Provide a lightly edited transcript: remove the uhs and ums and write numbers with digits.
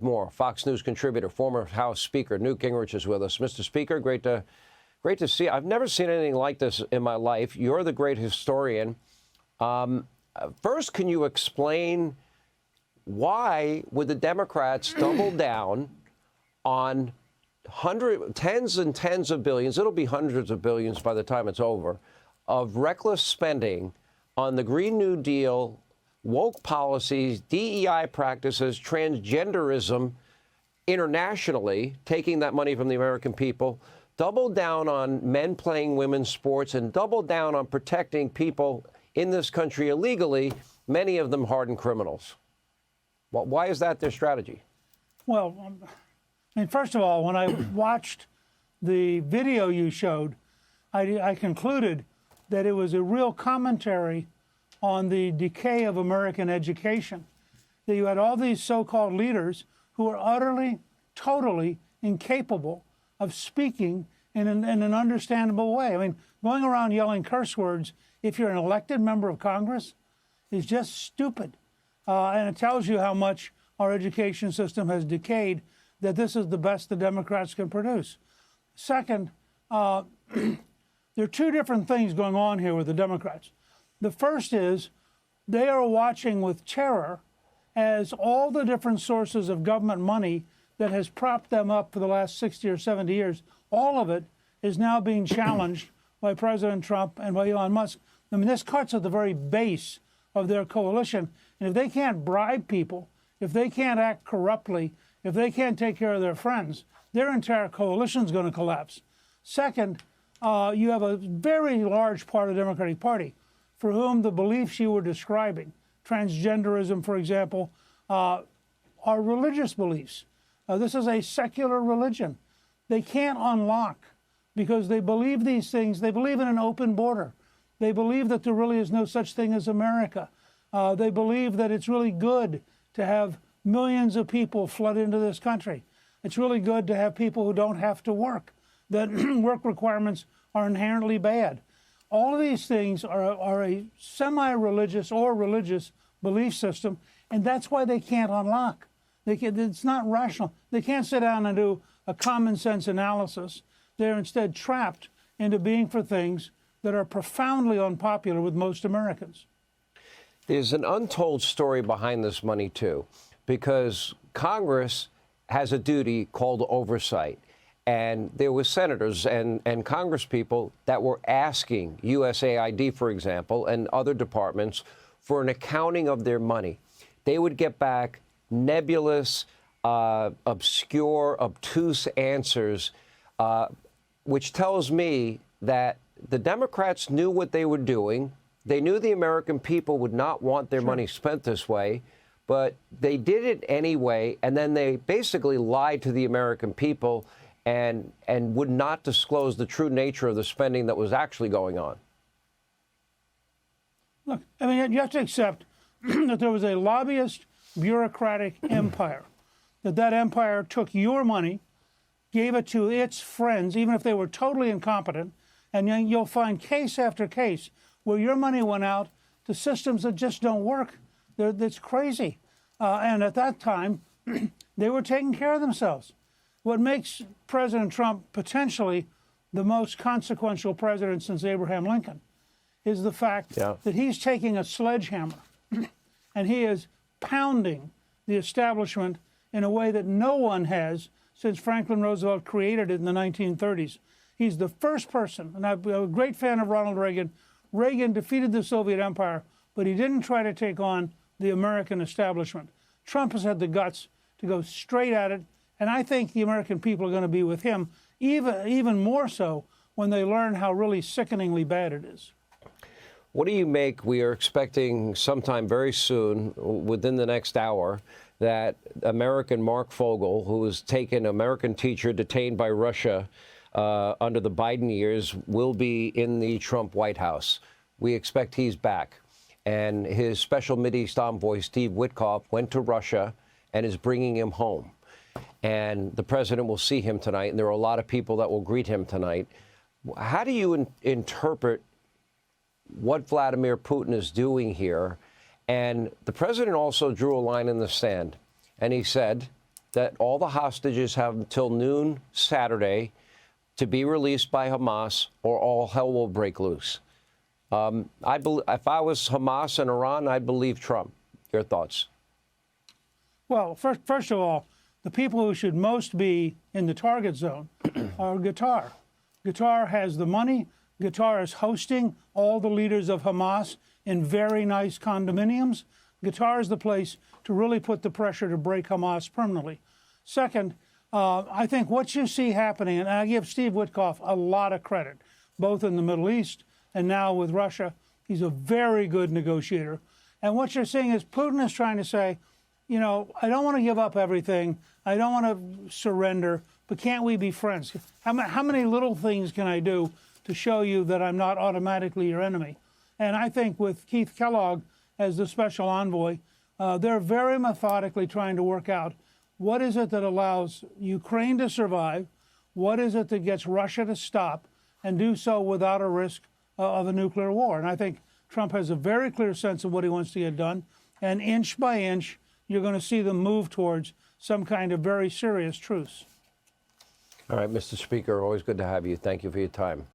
More. Fox News contributor, former House Speaker Newt Gingrich is with us. Mr. Speaker, great to see you. I've never seen anything like this in my life. You're the great historian. First, can you explain why would the Democrats double down on tens and tens of billions, it'll be hundreds of billions by the time it's over, of reckless spending on the Green New Deal, woke policies, DEI practices, transgenderism internationally, taking that money from the American people, double down on men playing women's sports, and double down on protecting people in this country illegally, many of them hardened criminals? Well, why is that their strategy? Well, I mean, first of all, when I watched the video you showed, I concluded that it was a real commentary on the decay of American education. That you had all these so-called leaders who are utterly, totally incapable of speaking in an understandable way. I mean, going around yelling curse words if you're an elected member of Congress is just stupid. And it tells you how much our education system has decayed, that this is the best the Democrats can produce. Second, there are two different things going on here with the Democrats. The first is they are watching with terror as all the different sources of government money that has propped them up for the last 60 or 70 years, all of it is now being challenged by President Trump and by Elon Musk. I mean, this cuts at the very base of their coalition. And if they can't bribe people, if they can't act corruptly, if they can't take care of their friends, their entire coalition is going to collapse. Second, you have a very large part of the Democratic Party for whom the beliefs you were describing, transgenderism, for example, are religious beliefs. This is a secular religion. They can't unlock because they believe these things. They believe in an open border. They believe that there really is no such thing as America. They believe that it's really good to have millions of people flood into this country. It's really good to have people who don't have to work, that work requirements are inherently bad. All of these things are a semi-religious or religious belief system, and that's why they can't unlock. It's not rational. They can't sit down and do a common sense analysis. They're instead trapped into being for things that are profoundly unpopular with most Americans. There's an untold story behind this money, too, because Congress has a duty called oversight. And there were senators and congresspeople that were asking USAID, for example, and other departments for an accounting of their money. They would get back nebulous, obscure, obtuse answers, which tells me that the Democrats knew what they were doing. They knew the American people would not want their money spent this way, but they did it anyway, and then they basically lied to the American people and would not disclose the true nature of the spending that was actually going on. Look, I mean, you have to accept that there was a lobbyist, bureaucratic empire, that empire took your money, gave it to its friends, even if they were totally incompetent, and then you'll find case after case where your money went out to systems that just don't work. That's crazy. And at that time, they were taking care of themselves. What makes President Trump potentially the most consequential president since Abraham Lincoln is the fact that he's taking a sledgehammer and he is pounding the establishment in a way that no one has since Franklin Roosevelt created it in the 1930s. He's the first person, and I'm a great fan of Ronald Reagan. Reagan defeated the Soviet Empire, but he didn't try to take on the American establishment. Trump has had the guts to go straight at it, and I think the American people are going to be with him, even more so when they learn how really sickeningly bad it is. What do you make? We are expecting sometime very soon, within the next hour, that American Mark Fogel, who was taken, American teacher detained by Russia under the Biden years, will be in the Trump White House. We expect he's back. And his special Mideast envoy, Steve Witkoff, went to Russia and is bringing him home. And the president will see him tonight, and there are a lot of people that will greet him tonight. How do you interpret what Vladimir Putin is doing here? And the president also drew a line in the sand, and he said, that all the hostages have until noon Saturday to be released by Hamas, or all hell will break loose. If I was Hamas and Iran, I'd believe Trump. Your thoughts? Well, first of all, the people who should most be in the target zone are Qatar. Qatar has the money. Qatar is hosting all the leaders of Hamas in very nice condominiums. Qatar is the place to really put the pressure to break Hamas permanently. Second, I think what you see happening, and I give Steve Witkoff a lot of credit, both in the Middle East and now with Russia. He's a very good negotiator. And what you're seeing is Putin is trying to say, you know, I don't want to give up everything. I don't want to surrender, but can't we be friends? How many little things can I do to show you that I'm not automatically your enemy? And I think with Keith Kellogg as the special envoy, they're very methodically trying to work out what is it that allows Ukraine to survive, what is it that gets Russia to stop, and do so without a risk of a nuclear war. And I think Trump has a very clear sense of what he wants to get done, and inch by inch, you're going to see them move towards some kind of very serious truce. All right, Mr. Speaker, always good to have you. Thank you for your time.